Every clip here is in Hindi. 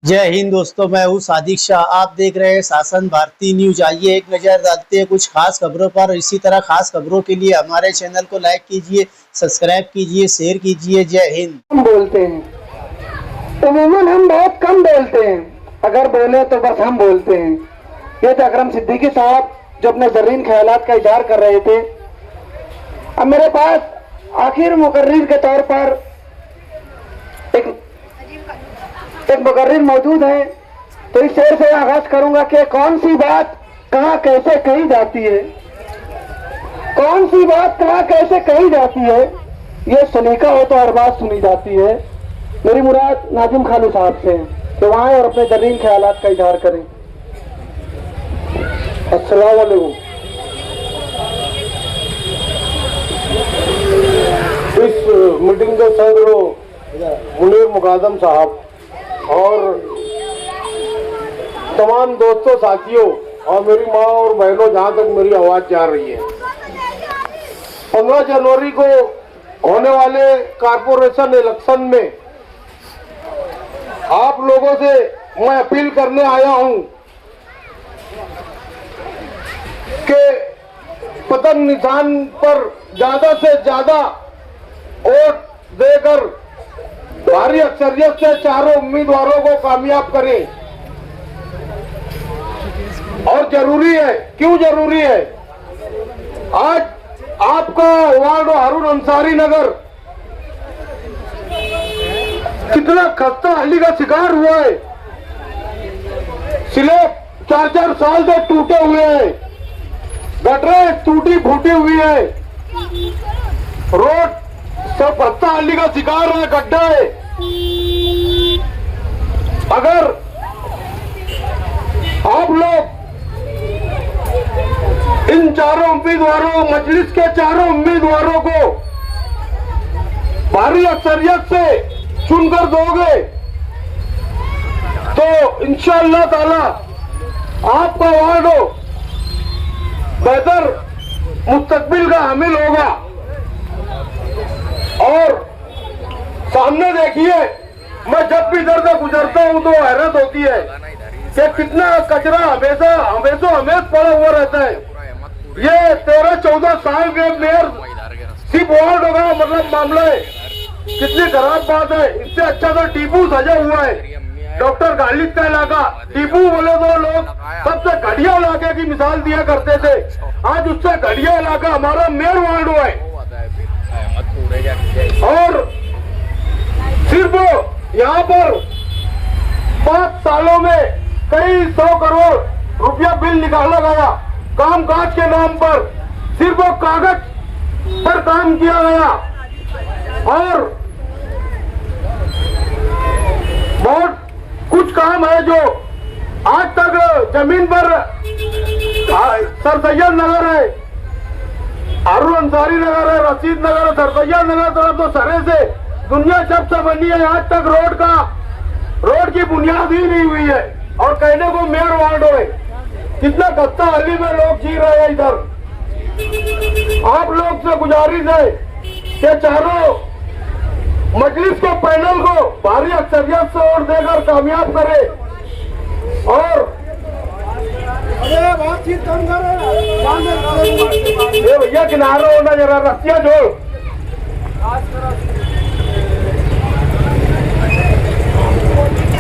जय हिंद दोस्तों, मैं हूँ सादिक शाह। आप देख रहे हैं शासन भारती न्यूज। आइए एक नज़र डालते हैं कुछ खास खबरों पर। इसी तरह खास खबरों के लिए हमारे चैनल को लाइक कीजिए, सब्सक्राइब कीजिए, शेयर कीजिए। जय हिंद। हम बोलते हैं, उमूमन हम बहुत कम बोलते हैं, अगर बोले तो बस हम बोलते हैं। ये तो अकरम सिद्दीकी साहब जो अपने ज़रीन ख्यालात का इजहार कर रहे थे। अब मेरे पास आखिर मुकर्रिर के तौर पर एक मुकर्रिर मौजूद है, तो इस शेर से आगाज करूंगा कि कौन सी बात कहाँ कैसे कही जाती है, कौन सी बात कहाँ कैसे कही जाती है। ये सलीका हो तो हर बात सुनी जाती है। मेरी मुराद नाजिम खालू साहब से तो वहां और अपने दरीन ख्यालात का इजहार करें। अस्सलाम वालेकुम। इस मीटिंग के सदर मुनीर मुकादम साहब और तमाम दोस्तों साथियों और मेरी माँ और बहनों, जहाँ तक मेरी आवाज जा रही है, 15 जनवरी को होने वाले कारपोरेशन इलेक्शन में आप लोगों से मैं अपील करने आया हूं कि पतंग निशान पर ज्यादा से ज्यादा वोट देकर भारी अक्सरियत से चारों उम्मीदवारों को कामयाब करें। और जरूरी है, क्यों जरूरी है? आज आपका वार्ड हारून अंसारी नगर कितना खस्ता हाली का शिकार हुआ है। स्लैब 4-4 साल से टूटे हुए हैं, गटरें टूटी फूटी हुई है, रोड सब खस्ता हाली का शिकार है, गड्ढा है। अगर आप लोग इन चारों उम्मीदवारों, मजलिस के चारों उम्मीदवारों को भारी अक्सरियत से चुनकर दोगे तो इंशाअल्लाह ताला आपका वार्ड बेहतर मुस्तकबिल का हामिल होगा। और सामने देखिए, मैं जब भी इधर से गुजरता हूं तो हैरत होती है कि कितना कचरा हमेशा पड़ा हुआ रहता है। ये 13-14 साल के मेयर सिर्फ वार्ड होगा, मतलब मामला है। कितनी खराब बात है। इससे अच्छा तो टीपू सजा हुआ है, डॉक्टर गालिब का इलाका। टीपू बोले तो लोग सबसे घटिया इलाके की मिसाल दिया करते थे, आज उससे घटिया इलाका हमारा मेयर वार्ड हुआ है। और सिर्फ यहाँ पर 5 सालों में कई 100 करोड़ रुपया बिल निकाला गया काम काज के नाम पर। सिर्फ वो कागज पर काम किया गया और बहुत कुछ काम है जो आज तक जमीन पर सर सैयद नगर है, हारून अंसारी नगर है, रशीद नगर है, सर सैयद नगर तरफ तो सरे से दुनिया जब से बनी है, आज तक रोड की बुनियाद ही नहीं हुई है। और कहने को मेयर वार्ड है, कितना खस्ता हाली में लोग जी रहे हैं इधर। आप लोग से गुजारिश है कि चारों मजलिस के पैनल को भारी अक्सरियत से वोट देकर कामयाब करे। और ये भैया किनारे होना, जरा रस्सियां जोड़।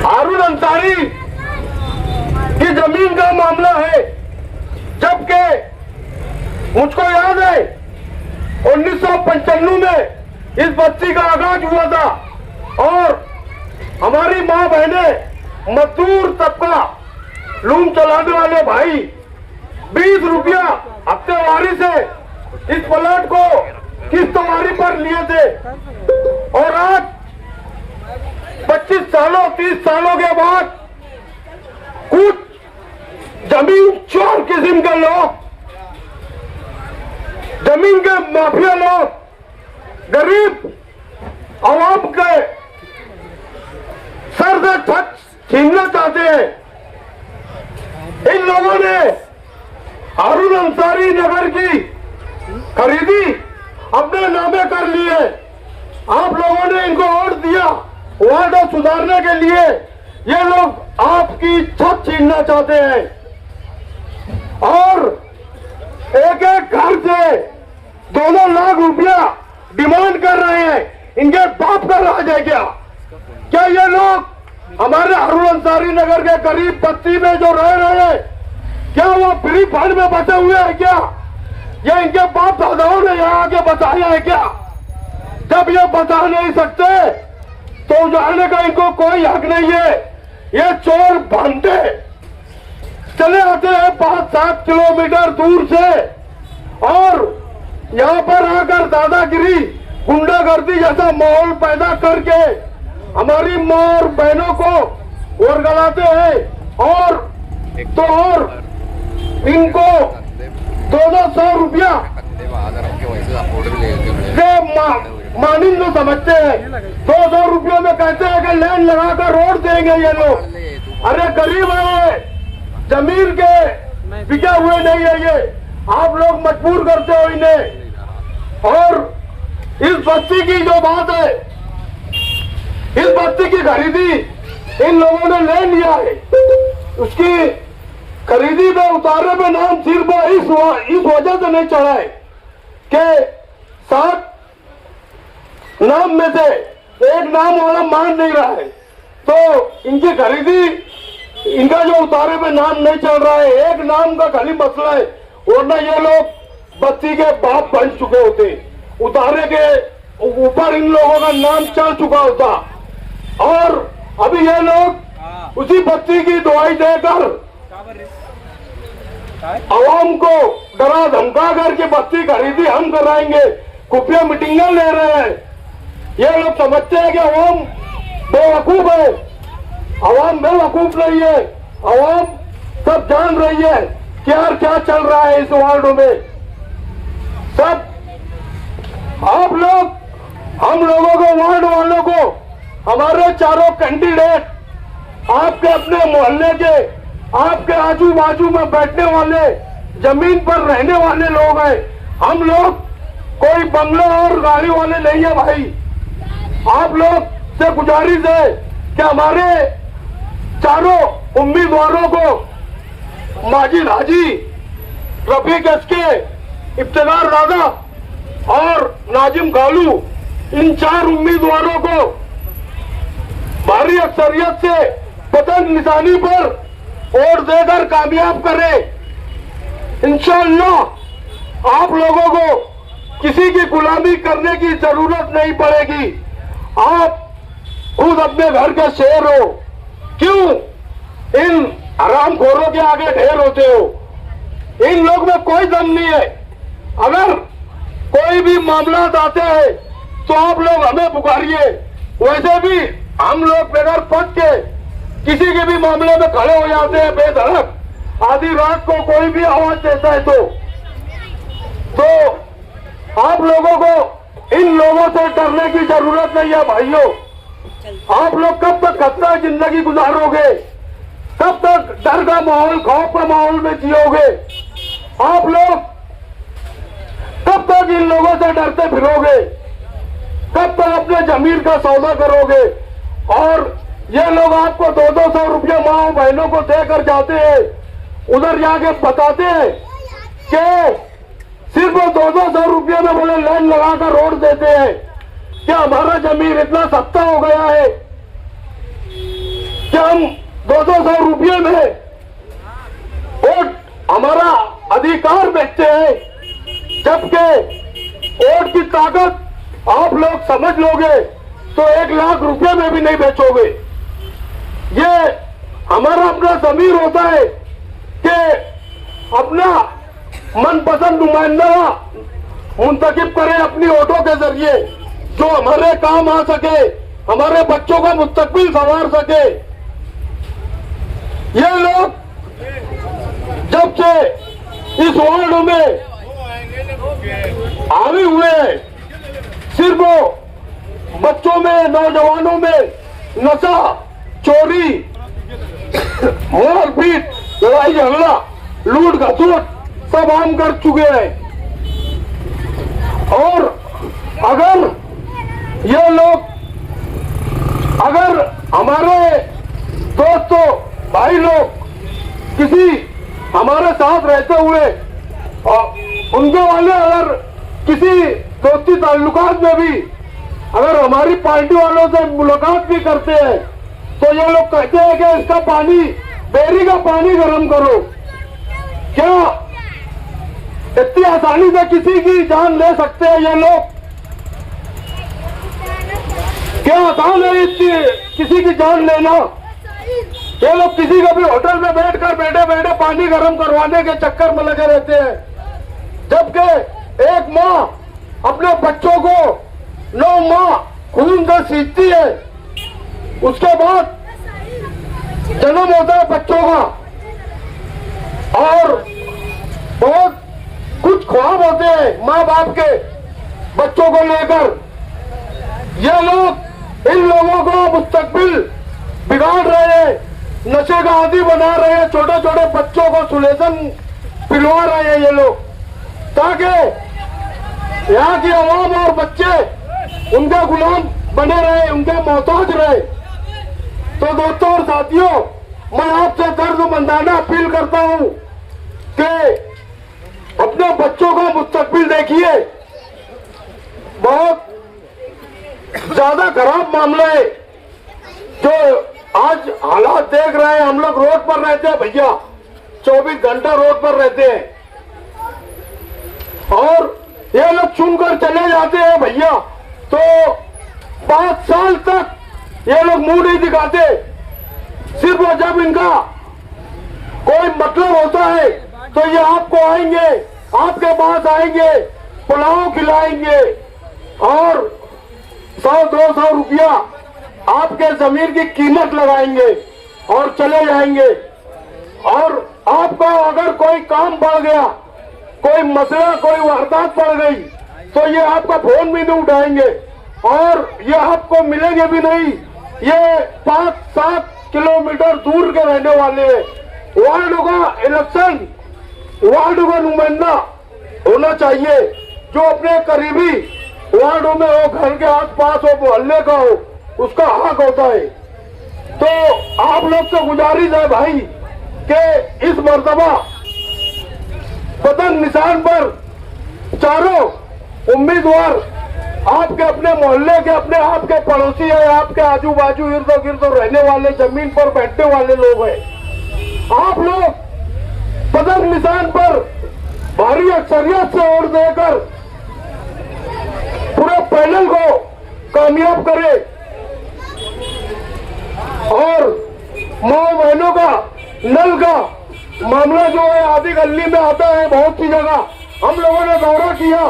हारून अंसारी की जमीन का मामला है, जबकि मुझको याद है 1995 में इस बस्ती का आगाज हुआ था और हमारी माँ बहने, मजदूर तबका, लूम चलाने वाले भाई 20 रुपया हफ्तेवारी से इस प्लाट को किस्तवारी पर लिए थे। और आज 25 सालों 30 सालों के बाद कुछ जमीन चोर किस्म के लोग, जमीन के माफिया लोग गरीब आवाम के सर से छत छीनना चाहते हैं। इन लोगों ने हारून अंसारी नगर की खरीदी अपने नामे कर ली है। आप लोगों ने इनको वोट दिया वार्ड सुधारने के लिए। ये लोग सबकी छत छीनना चाहते हैं और एक एक घर से 2-2 लाख रुपया डिमांड कर रहे हैं। इनके बाप का राज है क्या? क्या ये लोग हमारे अरुण अंसारी नगर के गरीब बस्ती में जो रह रहे हैं, क्या वो फ्री फंड में बचे हुए हैं क्या? या इनके बाप दादाओं ने यहाँ आके बचाया है क्या? जब ये बचा नहीं सकते तो उजाड़ने का इनको कोई हक नहीं है। ये चोर भांटे चले आते हैं 5-7 किलोमीटर दूर से और यहाँ पर आकर दादागिरी, गुंडागर्दी जैसा माहौल पैदा करके हमारी माँ और बहनों को वर्गलाते हैं और तो और इनको 200 रुपया मानिंद समझते हैं। 200 रुपयों में कहते हैं कि लाइन लगाकर रोड देंगे ये लोग। अरे गरीब है, जमीन के बिके हुए नहीं है ये, आप लोग मजबूर करते हो इन्हें। और इस बस्ती की जो बात है, इस बस्ती की खरीदी इन लोगों ने ले लिया है। उसकी खरीदी में उतारे में नाम सिर्फ इस वजह से नहीं चढ़ा है कि 7 नाम में से एक नाम वाला मान नहीं रहा है, तो इनकी खरीदी, इनका जो उतारे में नाम नहीं चल रहा है, एक नाम का खाली मसला है। वरना ये लोग बस्ती के बाप बन चुके होते, उतारे के ऊपर इन लोगों का नाम चल चुका होता। और अभी ये लोग उसी बस्ती की दुआई देकर आवाम को डरा धमका करके बस्ती खरीदी हम कराएंगे, खुफिया मीटिंगें ले रहे हैं। ये लोग समझते हैं कि आवाम बेवकूफ है। आवाम बेवकूफ नहीं है, आवाम सब जान रही है क्या क्या चल रहा है इस वार्डों में। सब आप लोग, हम लोगों को, वार्ड वालों को, हमारे चारों कैंडिडेट आपके अपने मोहल्ले के, आपके आजू बाजू में बैठने वाले, जमीन पर रहने वाले लोग हैं। हम लोग कोई बंगला और गाड़ी वाले नहीं है भाई। आप लोग से गुजारिश है कि हमारे चारों उम्मीदवारों को माजिद हाजी, रफीक एसके, इफ्तिखार राजा और नाजिम गालू, इन 4 उम्मीदवारों को भारी अक्सरियत से पतन निशानी पर वोट देकर कामयाब करें। इंशाअल्लाह आप लोगों को किसी की गुलामी करने की जरूरत नहीं पड़ेगी। आप खुद अपने घर के शेर हो, क्यों इन हरामखोरों के आगे ढेर होते हो? इन लोग में कोई दम नहीं है। अगर कोई भी मामला आते हैं तो आप लोग हमें पुकारिए। वैसे भी हम लोग बगैर पद के किसी के भी मामले में खड़े हो जाते हैं बेधड़क। आधी रात को कोई भी आवाज देता है तो आप लोगों को इन लोगों से डरने की जरूरत नहीं है भाइयों। आप लोग कब तक खतरा जिंदगी गुजारोगे? कब तक डर का माहौल, खौफ का माहौल में जियोगे? आप लोग कब तक इन लोगों से डरते फिरोगे? कब तक अपने जमीन का सौदा करोगे? और ये लोग आपको 200 रुपये माँ बहनों को देकर जाते हैं, उधर जाके बताते हैं कि सिर्फ 200 रुपये में बोले लाइन लगाकर रोड देते हैं। क्या हमारा जमीन इतना सस्ता हो गया है कि हम 200 रुपये में वोट, हमारा अधिकार बेचते हैं? जबकि वोट की ताकत आप लोग समझ लोगे तो 1 लाख रुपए में भी नहीं बेचोगे। ये हमारा अपना जमीर होता है कि अपना मनपसंद नुमाइंदा मुंतखब करें अपनी वोटों के जरिए, जो हमारे काम आ सके, हमारे बच्चों का मुस्तकबिल संवार सके। ये लोग जब से इस वार्ड में आए हुए हैं, सिर्फ बच्चों में, नौजवानों में नशा, चोरी, मारपीट, लड़ाई झगड़ा, लूट घसूट सब आम कर चुके हैं। और अगर ये लोग, अगर हमारे दोस्तों भाई लोग किसी हमारे साथ रहते हुए और उनके वाले अगर किसी दोस्ती ताल्लुकात में भी अगर हमारी पार्टी वालों से मुलाकात भी करते हैं तो ये लोग कहते हैं कि इसका पानी, बेरी का पानी गर्म करो। क्या इतनी आसानी से किसी की जान ले सकते हैं ये लोग? क्या आसान है इतनी किसी की जान लेना? ये लोग किसी का भी होटल में बैठकर बैठे बैठे पानी गर्म करवाने के चक्कर में लगे रहते हैं, जबकि एक माँ अपने बच्चों को 9 माह खून से सींचती है, उसके बाद जन्म होता है बच्चों का और बहुत कुछ ख्वाब होते हैं माँ बाप के बच्चों को लेकर। ये लोग इन लोगों को मुस्तकबिल बिगाड़ रहे हैं, नशे का आदी बना रहे हैं, छोटे छोटे बच्चों को सुलेसन पिलवा रहे हैं ये लोग, ताकि यहाँ की आवाम और बच्चे उनके गुलाम बने रहे, उनके मोहताज रहे। तो दोस्तों और साथियों, मैं आपसे दर्द-मंदाना अपील करता हूँ कि अपने बच्चों का मुस्तकबिल देखिए। बहुत ज्यादा खराब मामला है जो आज हालात देख रहे हैं। हम लोग रोड पर रहते हैं भैया, 24 घंटा रोड पर रहते हैं और ये लोग चुनकर चले जाते हैं भैया, तो 5 साल तक ये लोग मुंह नहीं दिखाते। सिर्फ जब इनका कोई मतलब होता है तो ये आपको आएंगे, आपके पास आएंगे, पुलाव खिलाएंगे और 100-200 रुपया आपके जमीन की कीमत लगाएंगे और चले जाएंगे। और आपका अगर कोई काम बढ़ गया, कोई मसला, कोई वारदात पड़ गई तो ये आपका फोन भी नहीं उठाएंगे और ये आपको मिलेंगे भी नहीं। ये 5-7 किलोमीटर दूर के रहने वाले हैं। वार्डों का इलेक्शन, वार्डों का नुमाइंदा होना चाहिए जो अपने करीबी वार्डों में हो, घर के आसपास हो, मोहल्ले का हो, उसका हक होता है। तो आप लोग से गुजारिश है भाई कि इस मर्तबा पतंग निशान पर चारों उम्मीदवार आपके अपने मोहल्ले के, अपने आपके पड़ोसी है, आपके आजू बाजू इर्द गिर्द रहने वाले, जमीन पर बैठने वाले लोग हैं। आप लोग पतंग निशान पर भारी अक्सरियत से वोट देकर पूरे पैनल को कामयाब करें और माँ बहनों का नल का मामला जो है आधी गली में आता है, बहुत सी जगह हम लोगों ने दौरा किया,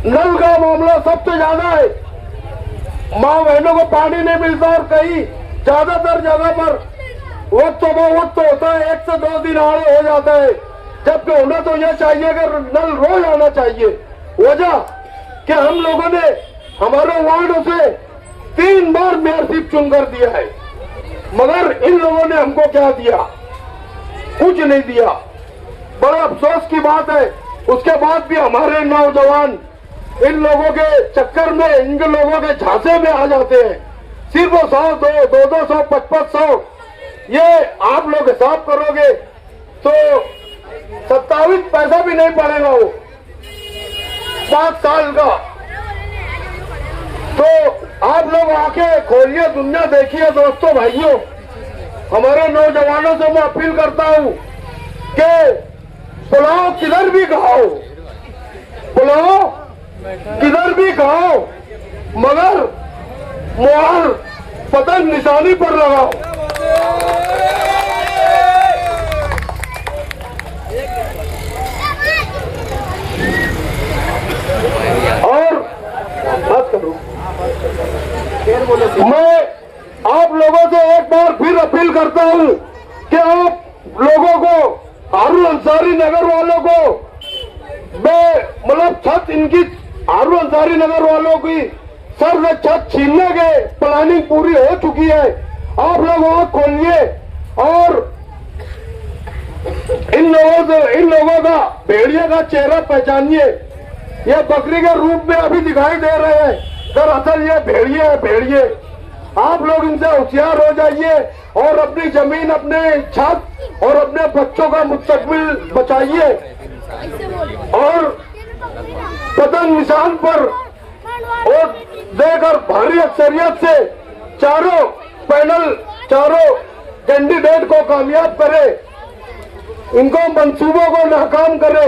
नल का मामला सबसे ज्यादा है। माँ बहनों को पानी नहीं मिलता और कहीं ज्यादातर जगह पर वक्त होता है, 1 से 2 दिन आड़े हो जाता है, जबकि होना तो यह चाहिए कि नल रोज आना चाहिए। वजह कि हम लोगों ने हमारे वार्डों से 3 बार मेयरशिप चुनकर दिया है, मगर इन लोगों ने हमको क्या दिया? कुछ नहीं दिया। बड़ा अफसोस की बात है। उसके बाद भी हमारे नौजवान इन लोगों के चक्कर में, इन लोगों के झांसे में आ जाते हैं। सिर्फ 100, 200, 500 ये आप लोग हिसाब करोगे तो 27 पैसा भी नहीं पड़ेगा वो 5 साल का। तो आप लोग आके खोलिए, दुनिया देखिए दोस्तों भाइयों। हमारे नौजवानों से मैं अपील करता हूं कि पुलाव किधर भी खाओ, पुलाव किधर भी खाओ, मगर मोहर पतंग निशानी पर लगाओ। और बात करो, मैं आप लोगों से एक बार फिर अपील करता हूं कि आप लोगों को, हारून अंसारी नगर वालों को, मैं मतलब छत इनकी, हारून अंसारी नगर वालों की सर से छत छीनने के प्लानिंग पूरी हो चुकी है। आप लोग आंख खोलिए और इन लोगों का भेड़िए का चेहरा पहचानिए। ये बकरी के रूप में अभी दिखाई दे रहे हैं, दरअसल ये भेड़िए है, भेड़िए। आप लोग इनसे होशियार हो जाइए और अपनी जमीन, अपने छत और अपने बच्चों का मुस्तकबिल बचाइए। और पतंग निशान पर वोट देकर भारी अक्सरियत से चारों पैनल, चारों कैंडिडेट को कामयाब करे, इनको मंसूबों को नाकाम करे।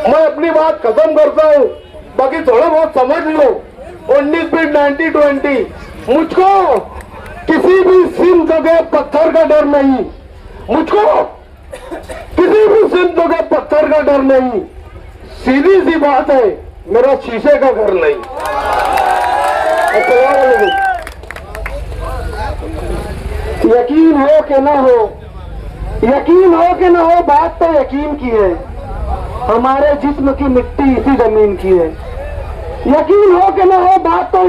मैं अपनी बात खत्म करता हूँ, बाकी थोड़ा बहुत समझ लो। 19 फीट 90-20, मुझको किसी भी सिंध के पत्थर का डर नहीं, मुझको किसी भी सिंध के पत्थर का डर नहीं। सीधी सी बात है, मेरा शीशे का घर नहीं। अस्सलाम वालेकुम। यकीन हो कि ना हो, यकीन हो कि ना हो, बात तो यकीन की है। हमारे जिस्म की मिट्टी इसी जमीन की है। यकीन हो कि ना हो, बात तो